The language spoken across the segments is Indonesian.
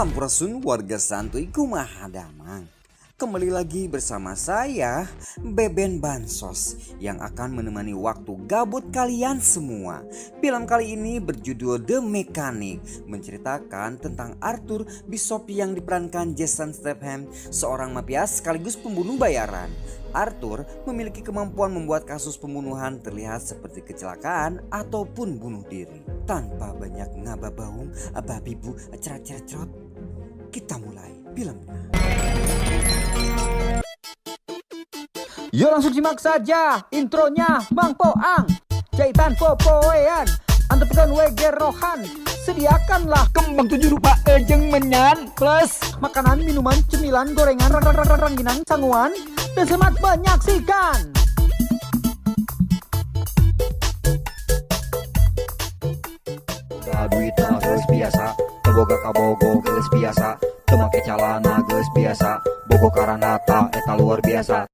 Sampurasun warga santuy kumaha damang. Kembali lagi bersama saya Beben Bansos yang akan menemani waktu gabut kalian semua. Film kali ini berjudul The Mechanic, menceritakan tentang Arthur Bishop yang diperankan Jason Statham, seorang mafia sekaligus pembunuh bayaran. Arthur memiliki kemampuan membuat kasus pembunuhan terlihat seperti kecelakaan ataupun bunuh diri. Tanpa banyak ngababaung, babibu, cerat-cerat, kita mulai filmnya. Yo langsung simak saja intronya Mang Poang, jahitan popoean, antepkan wege rohan. Sediakanlah kembang 7 rupa ejeng menyan plus makanan, minuman, cemilan, gorengan, rangginang, sanguan, dan selamat menyaksikan. duit geus biasa teboga kabogo geus biasa teu make calana geus biasa bogo karanata eta luar biasa.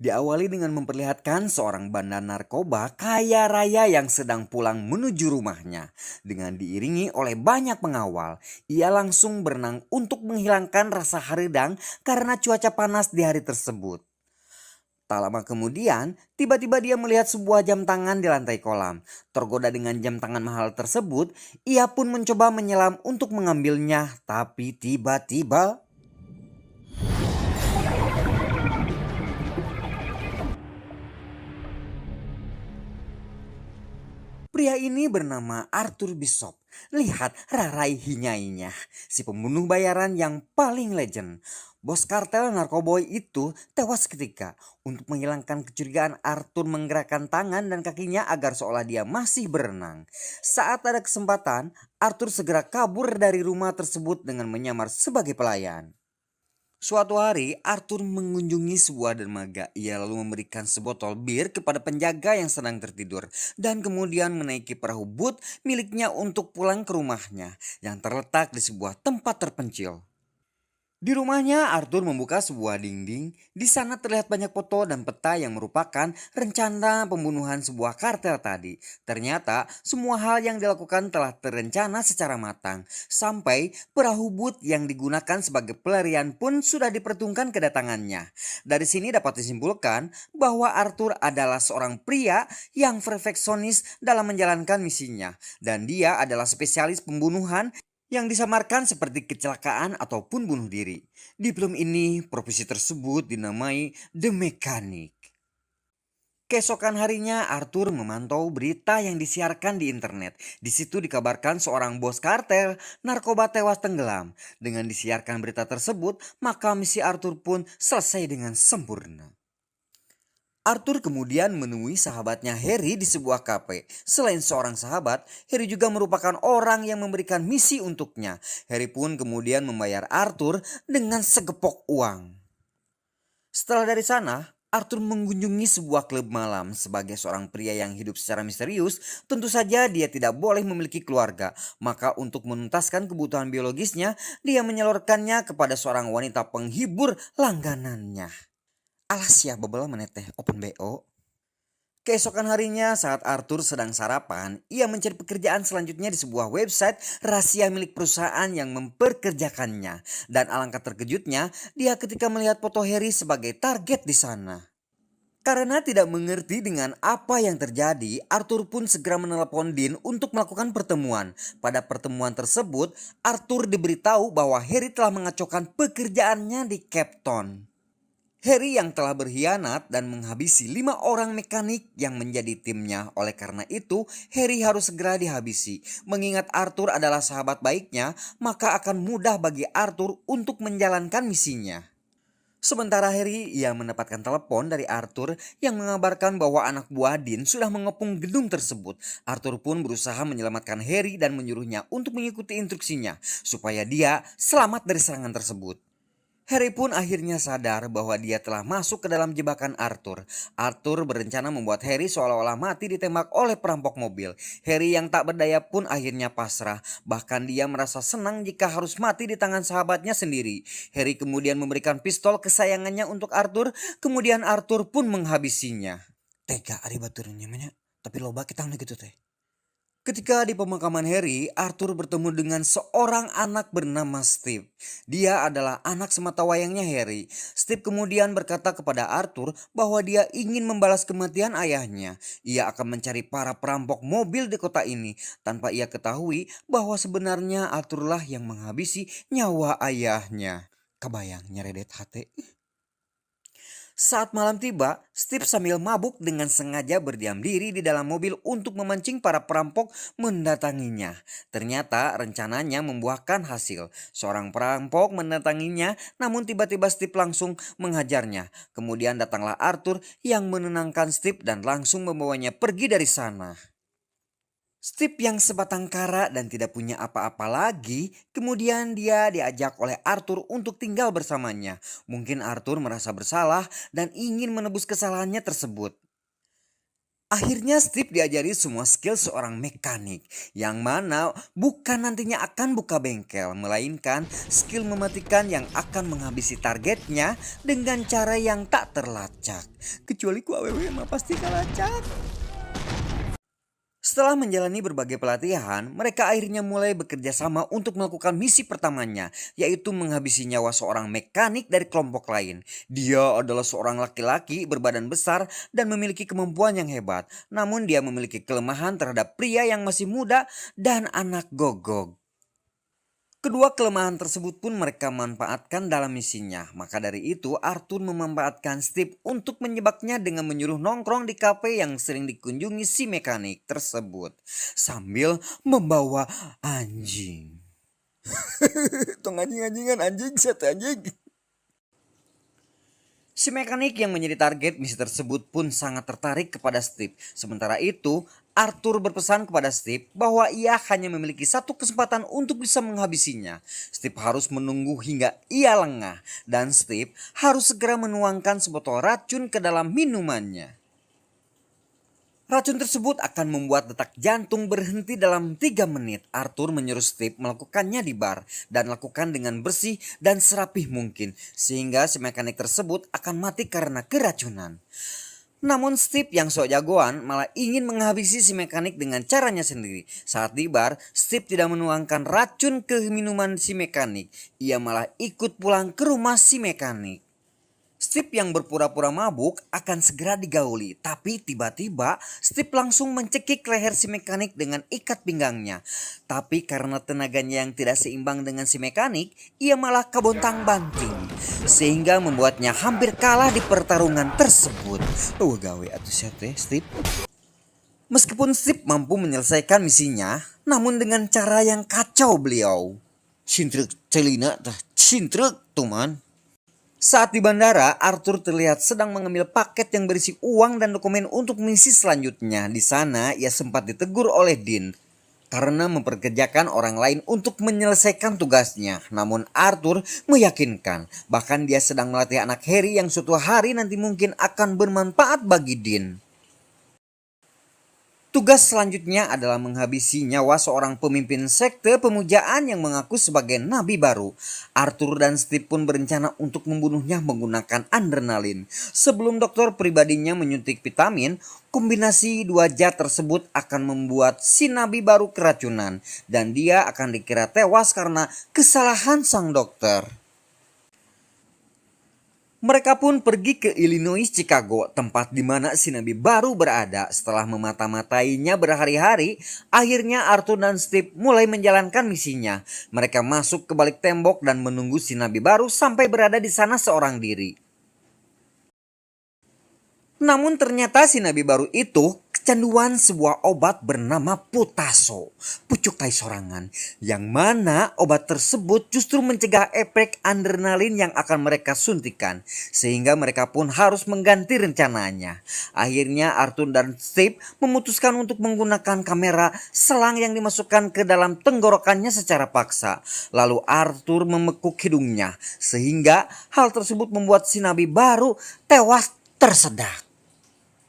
Diawali dengan memperlihatkan seorang bandar narkoba kaya raya yang sedang pulang menuju rumahnya. Dengan diiringi oleh banyak pengawal, ia langsung berenang untuk menghilangkan rasa haredang karena cuaca panas di hari tersebut. Tak lama kemudian, tiba-tiba dia melihat sebuah jam tangan di lantai kolam. Tergoda dengan jam tangan mahal tersebut, ia pun mencoba menyelam untuk mengambilnya, tapi tiba-tiba pria ini bernama Arthur Bishop. Lihat rarai hinyainya, si pembunuh bayaran yang paling legend. Bos kartel narkoboy itu tewas seketika. Untuk menghilangkan kecurigaan, Arthur menggerakkan tangan dan kakinya agar seolah dia masih berenang. Saat ada kesempatan, Arthur segera kabur dari rumah tersebut dengan menyamar sebagai pelayan. Suatu hari, Arthur mengunjungi sebuah dermaga. Ia lalu memberikan sebotol bir kepada penjaga yang sedang tertidur dan kemudian menaiki perahu boot miliknya untuk pulang ke rumahnya yang terletak di sebuah tempat terpencil. Di rumahnya, Arthur membuka sebuah dinding. Di sana terlihat banyak foto dan peta yang merupakan rencana pembunuhan sebuah kartel tadi. Ternyata semua hal yang dilakukan telah terencana secara matang. Sampai perahu boot yang digunakan sebagai pelarian pun sudah diperhitungkan kedatangannya. Dari sini dapat disimpulkan bahwa Arthur adalah seorang pria yang perfeksionis dalam menjalankan misinya. Dan dia adalah spesialis pembunuhan yang disamarkan seperti kecelakaan ataupun bunuh diri. Di film ini, profesi tersebut dinamai The Mechanic. Keesokan harinya, Arthur memantau berita yang disiarkan di internet. Di situ dikabarkan seorang bos kartel narkoba tewas tenggelam. Dengan disiarkan berita tersebut, maka misi Arthur pun selesai dengan sempurna. Arthur kemudian menemui sahabatnya Harry di sebuah kafe. Selain seorang sahabat, Harry juga merupakan orang yang memberikan misi untuknya. Harry pun kemudian membayar Arthur dengan segepok uang. Setelah dari sana, Arthur mengunjungi sebuah klub malam. Sebagai seorang pria yang hidup secara misterius, tentu saja dia tidak boleh memiliki keluarga. Maka untuk menuntaskan kebutuhan biologisnya, dia menyalurkannya kepada seorang wanita penghibur langganannya. Alas ya bebel meneteh open BO. Keesokan harinya saat Arthur sedang sarapan, ia mencari pekerjaan selanjutnya di sebuah website rahasia milik perusahaan yang memperkerjakannya. Dan alangkah terkejutnya dia ketika melihat foto Harry sebagai target di sana. Karena tidak mengerti dengan apa yang terjadi, Arthur pun segera menelepon Dean untuk melakukan pertemuan. Pada pertemuan tersebut, Arthur diberitahu bahwa Harry telah mengacaukan pekerjaannya di Cape Town. Harry yang telah berkhianat dan menghabisi 5 orang mekanik yang menjadi timnya. Oleh karena itu, Harry harus segera dihabisi. Mengingat Arthur adalah sahabat baiknya, maka akan mudah bagi Arthur untuk menjalankan misinya. Sementara Harry, ia mendapatkan telepon dari Arthur yang mengabarkan bahwa anak buah Dean sudah mengepung gedung tersebut. Arthur pun berusaha menyelamatkan Harry dan menyuruhnya untuk mengikuti instruksinya supaya dia selamat dari serangan tersebut. Harry pun akhirnya sadar bahwa dia telah masuk ke dalam jebakan Arthur. Arthur berencana membuat Harry seolah-olah mati ditembak oleh perampok mobil. Harry yang tak berdaya pun akhirnya pasrah. Bahkan dia merasa senang jika harus mati di tangan sahabatnya sendiri. Harry kemudian memberikan pistol kesayangannya untuk Arthur. Kemudian Arthur pun menghabisinya. Tega ari baturnya, tapi loba kita gitu teh. Ketika di pemakaman Harry, Arthur bertemu dengan seorang anak bernama Steve. Dia adalah anak sematawayangnya Harry. Steve kemudian berkata kepada Arthur bahwa dia ingin membalas kematian ayahnya. Ia akan mencari para perampok mobil di kota ini tanpa ia ketahui bahwa sebenarnya Arthurlah yang menghabisi nyawa ayahnya. Kebayang nyeredet hati. Saat malam tiba, Steve sambil mabuk dengan sengaja berdiam diri di dalam mobil untuk memancing para perampok mendatanginya. Ternyata rencananya membuahkan hasil. Seorang perampok mendatanginya, namun tiba-tiba Steve langsung menghajarnya. Kemudian datanglah Arthur yang menenangkan Steve dan langsung membawanya pergi dari sana. Steve yang sebatang kara dan tidak punya apa-apa lagi, kemudian dia diajak oleh Arthur untuk tinggal bersamanya. Mungkin Arthur merasa bersalah dan ingin menebus kesalahannya tersebut. Akhirnya Steve diajari semua skill seorang mekanik, yang mana bukan nantinya akan buka bengkel, melainkan skill mematikan yang akan menghabisi targetnya dengan cara yang tak terlacak. Kecuali ku awewe mah pasti kalacak. Setelah menjalani berbagai pelatihan, mereka akhirnya mulai bekerja sama untuk melakukan misi pertamanya, yaitu menghabisi nyawa seorang mekanik dari kelompok lain. Dia adalah seorang laki-laki berbadan besar dan memiliki kemampuan yang hebat, namun dia memiliki kelemahan terhadap pria yang masih muda dan anak gogog. Kedua kelemahan tersebut pun mereka manfaatkan dalam misinya. Maka dari itu Arthur memanfaatkan Steve untuk menyebabnya dengan menyuruh nongkrong di kafe yang sering dikunjungi si mekanik tersebut. Sambil membawa anjing. Tong anjing-anjingan anjing set anjing. Si mekanik yang menjadi target misi tersebut pun sangat tertarik kepada Steve. Sementara itu, Arthur berpesan kepada Steve bahwa ia hanya memiliki satu kesempatan untuk bisa menghabisinya. Steve harus menunggu hingga ia lengah dan Steve harus segera menuangkan sebotol racun ke dalam minumannya. Racun tersebut akan membuat detak jantung berhenti dalam 3 menit. Arthur menyuruh Steve melakukannya di bar dan lakukan dengan bersih dan serapih mungkin sehingga si mekanik tersebut akan mati karena keracunan. Namun Steve yang sok jagoan malah ingin menghabisi si mekanik dengan caranya sendiri. Saat di bar, Steve tidak menuangkan racun ke minuman si mekanik. Ia malah ikut pulang ke rumah si mekanik. Steve yang berpura-pura mabuk akan segera digauli, tapi tiba-tiba Steve langsung mencekik leher si mekanik dengan ikat pinggangnya. Tapi karena tenaganya yang tidak seimbang dengan si mekanik, ia malah kebontang-banting, sehingga membuatnya hampir kalah di pertarungan tersebut. Gawe atuh sia teh Steve. Meskipun Steve mampu menyelesaikan misinya, namun dengan cara yang kacau beliau. Cintruk celina tah, cintruk tuman. Saat di bandara, Arthur terlihat sedang mengambil paket yang berisi uang dan dokumen untuk misi selanjutnya. Di sana, ia sempat ditegur oleh Dean karena memperkerjakan orang lain untuk menyelesaikan tugasnya. Namun Arthur meyakinkan, bahkan dia sedang melatih anak Harry yang suatu hari nanti mungkin akan bermanfaat bagi Dean. Tugas selanjutnya adalah menghabisi nyawa seorang pemimpin sekte pemujaan yang mengaku sebagai nabi baru. Arthur dan Steve pun berencana untuk membunuhnya menggunakan adrenalin. Sebelum dokter pribadinya menyuntik vitamin, kombinasi 2 zat tersebut akan membuat si nabi baru keracunan. Dan dia akan dikira tewas karena kesalahan sang dokter. Mereka pun pergi ke Illinois, Chicago, tempat di mana si nabi baru berada. Setelah memata-matainya berhari-hari, akhirnya Arthur dan Steve mulai menjalankan misinya. Mereka masuk ke balik tembok dan menunggu si nabi baru sampai berada di sana seorang diri. Namun ternyata si nabi baru itu kecanduan sebuah obat bernama Putaso, pucuk tai sorangan, yang mana obat tersebut justru mencegah efek adrenalin yang akan mereka suntikan, sehingga mereka pun harus mengganti rencananya. Akhirnya Arthur dan Steve memutuskan untuk menggunakan kamera selang yang dimasukkan ke dalam tenggorokannya secara paksa. Lalu Arthur memekuk hidungnya, sehingga hal tersebut membuat si nabi baru tewas tersedak.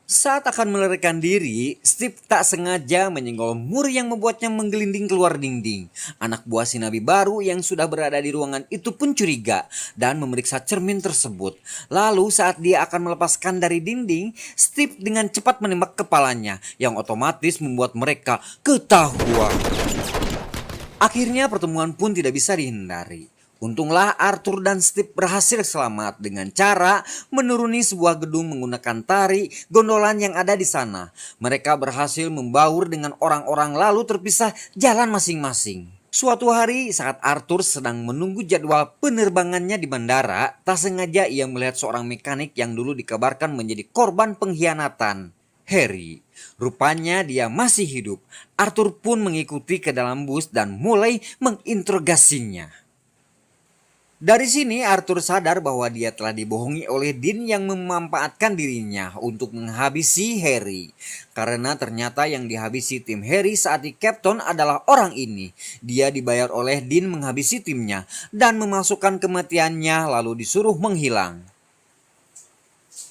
Saat akan melarikan diri, Steve tak sengaja menyenggol mur yang membuatnya menggelinding keluar dinding. Anak buah si nabi baru yang sudah berada di ruangan itu pun curiga dan memeriksa cermin tersebut. Lalu saat dia akan melepaskan dari dinding, Steve dengan cepat menembak kepalanya yang otomatis membuat mereka ketahuan. Akhirnya pertemuan pun tidak bisa dihindari. Untunglah Arthur dan Steve berhasil selamat dengan cara menuruni sebuah gedung menggunakan tari gondolan yang ada di sana. Mereka berhasil membaur dengan orang-orang lalu terpisah jalan masing-masing. Suatu hari saat Arthur sedang menunggu jadwal penerbangannya di bandara, tak sengaja ia melihat seorang mekanik yang dulu dikabarkan menjadi korban pengkhianatan, Harry. Rupanya dia masih hidup. Arthur pun mengikuti ke dalam bus dan mulai menginterogasinya. Dari sini Arthur sadar bahwa dia telah dibohongi oleh Dean yang memanfaatkan dirinya untuk menghabisi Harry. Karena ternyata yang dihabisi tim Harry saat di Cape Town adalah orang ini. Dia dibayar oleh Dean menghabisi timnya dan memasukkan kematiannya lalu disuruh menghilang.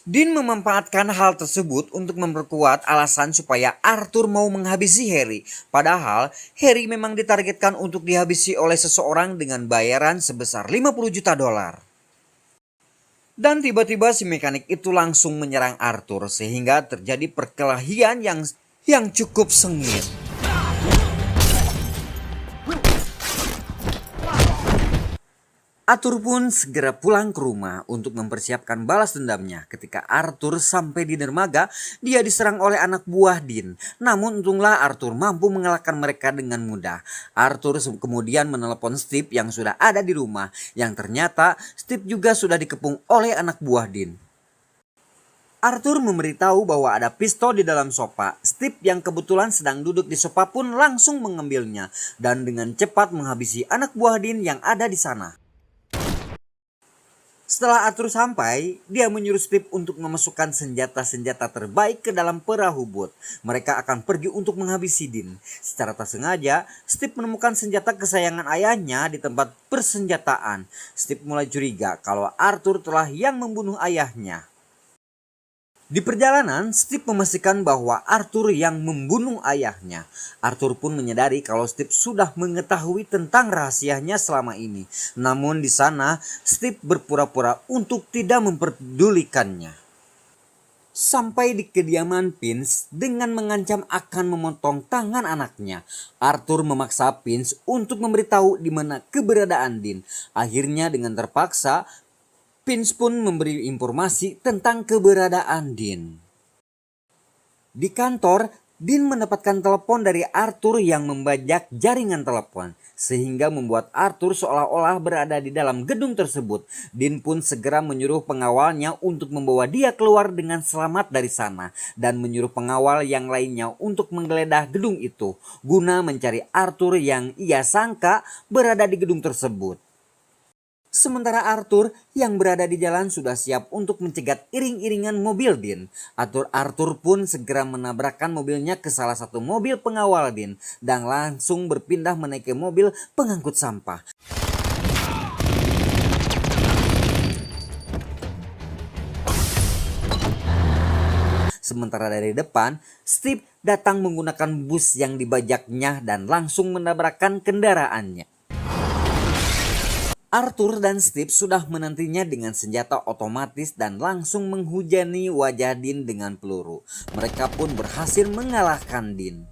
Dean memanfaatkan hal tersebut untuk memperkuat alasan supaya Arthur mau menghabisi Harry. Padahal Harry memang ditargetkan untuk dihabisi oleh seseorang dengan bayaran sebesar 50 juta dolar. Dan tiba-tiba si mekanik itu langsung menyerang Arthur sehingga terjadi perkelahian yang cukup sengit. Arthur pun segera pulang ke rumah untuk mempersiapkan balas dendamnya. Ketika Arthur sampai di dermaga, dia diserang oleh anak buah Dean. Namun untunglah Arthur mampu mengalahkan mereka dengan mudah. Arthur kemudian menelepon Steve yang sudah ada di rumah. Yang ternyata Steve juga sudah dikepung oleh anak buah Dean. Arthur memberitahu bahwa ada pistol di dalam sofa. Steve yang kebetulan sedang duduk di sofa pun langsung mengambilnya dan dengan cepat menghabisi anak buah Dean yang ada di sana. Setelah Arthur sampai, dia menyuruh Steve untuk memasukkan senjata-senjata terbaik ke dalam perahu bot. Mereka akan pergi untuk menghabisi Dean. Secara tak sengaja, Steve menemukan senjata kesayangan ayahnya di tempat persenjataan. Steve mulai curiga kalau Arthur telah yang membunuh ayahnya. Di perjalanan, Steve memastikan bahwa Arthur yang membunuh ayahnya. Arthur pun menyadari kalau Steve sudah mengetahui tentang rahasianya selama ini. Namun di sana, Steve berpura-pura untuk tidak memperdulikannya. Sampai di kediaman Vince dengan mengancam akan memotong tangan anaknya. Arthur memaksa Vince untuk memberitahu di mana keberadaan Dean. Akhirnya dengan terpaksa, Vince pun memberi informasi tentang keberadaan Dean. Di kantor, Dean mendapatkan telepon dari Arthur yang membajak jaringan telepon. Sehingga membuat Arthur seolah-olah berada di dalam gedung tersebut. Dean pun segera menyuruh pengawalnya untuk membawa dia keluar dengan selamat dari sana. Dan menyuruh pengawal yang lainnya untuk menggeledah gedung itu. Guna mencari Arthur yang ia sangka berada di gedung tersebut. Sementara Arthur yang berada di jalan sudah siap untuk mencegat iring-iringan mobil Dean. Arthur pun segera menabrakkan mobilnya ke salah satu mobil pengawal Dean dan langsung berpindah menaiki mobil pengangkut sampah. Sementara dari depan, Steve datang menggunakan bus yang dibajaknya dan langsung menabrakkan kendaraannya. Arthur dan Steve sudah menantinya dengan senjata otomatis dan langsung menghujani wajah Dean dengan peluru. Mereka pun berhasil mengalahkan Dean.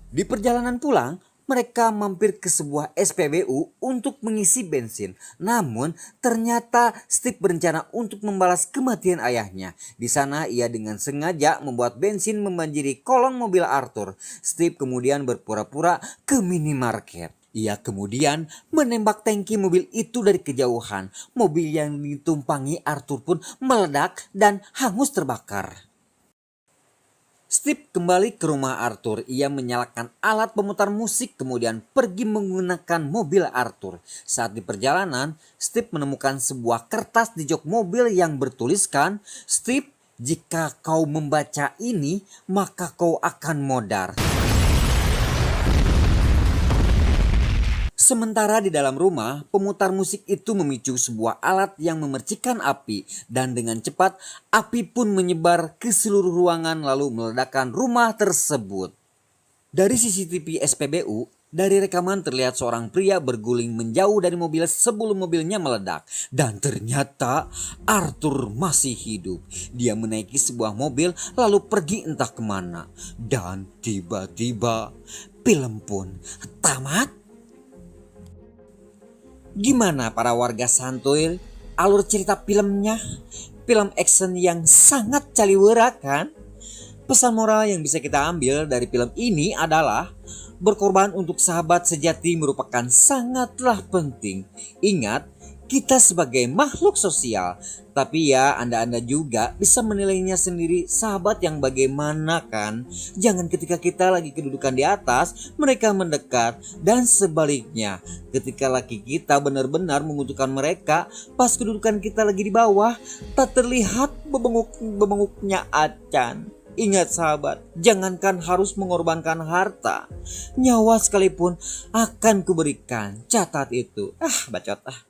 Di perjalanan pulang, mereka mampir ke sebuah SPBU untuk mengisi bensin. Namun ternyata Steve berencana untuk membalas kematian ayahnya. Di sana ia dengan sengaja membuat bensin membanjiri kolong mobil Arthur. Steve kemudian berpura-pura ke minimarket. Ia kemudian menembak tangki mobil itu dari kejauhan. Mobil yang ditumpangi Arthur pun meledak dan hangus terbakar. Steve kembali ke rumah Arthur. Ia menyalakan alat pemutar musik kemudian pergi menggunakan mobil Arthur. Saat di perjalanan, Steve menemukan sebuah kertas di jok mobil yang bertuliskan, "Steve, jika kau membaca ini, maka kau akan modar." Sementara di dalam rumah, pemutar musik itu memicu sebuah alat yang memercikan api dan dengan cepat api pun menyebar ke seluruh ruangan lalu meledakkan rumah tersebut. Dari CCTV SPBU, dari rekaman terlihat seorang pria berguling menjauh dari mobil sebelum mobilnya meledak. Dan ternyata Arthur masih hidup. Dia menaiki sebuah mobil lalu pergi entah kemana. Dan tiba-tiba film pun tamat. Gimana para warga santuy alur cerita filmnya? Film action yang sangat caliwera kan? Pesan moral yang bisa kita ambil dari film ini adalah berkorban untuk sahabat sejati merupakan sangatlah penting. Ingat, kita sebagai makhluk sosial, tapi ya Anda juga bisa menilainya sendiri sahabat yang bagaimana kan. Jangan ketika kita lagi kedudukan di atas, mereka mendekat dan sebaliknya. Ketika laki kita benar-benar membutuhkan mereka, pas kedudukan kita lagi di bawah, tak terlihat bebenguknya acan. Ingat sahabat, jangankan harus mengorbankan harta, nyawa sekalipun akan kuberikan. Catat itu. Bacot.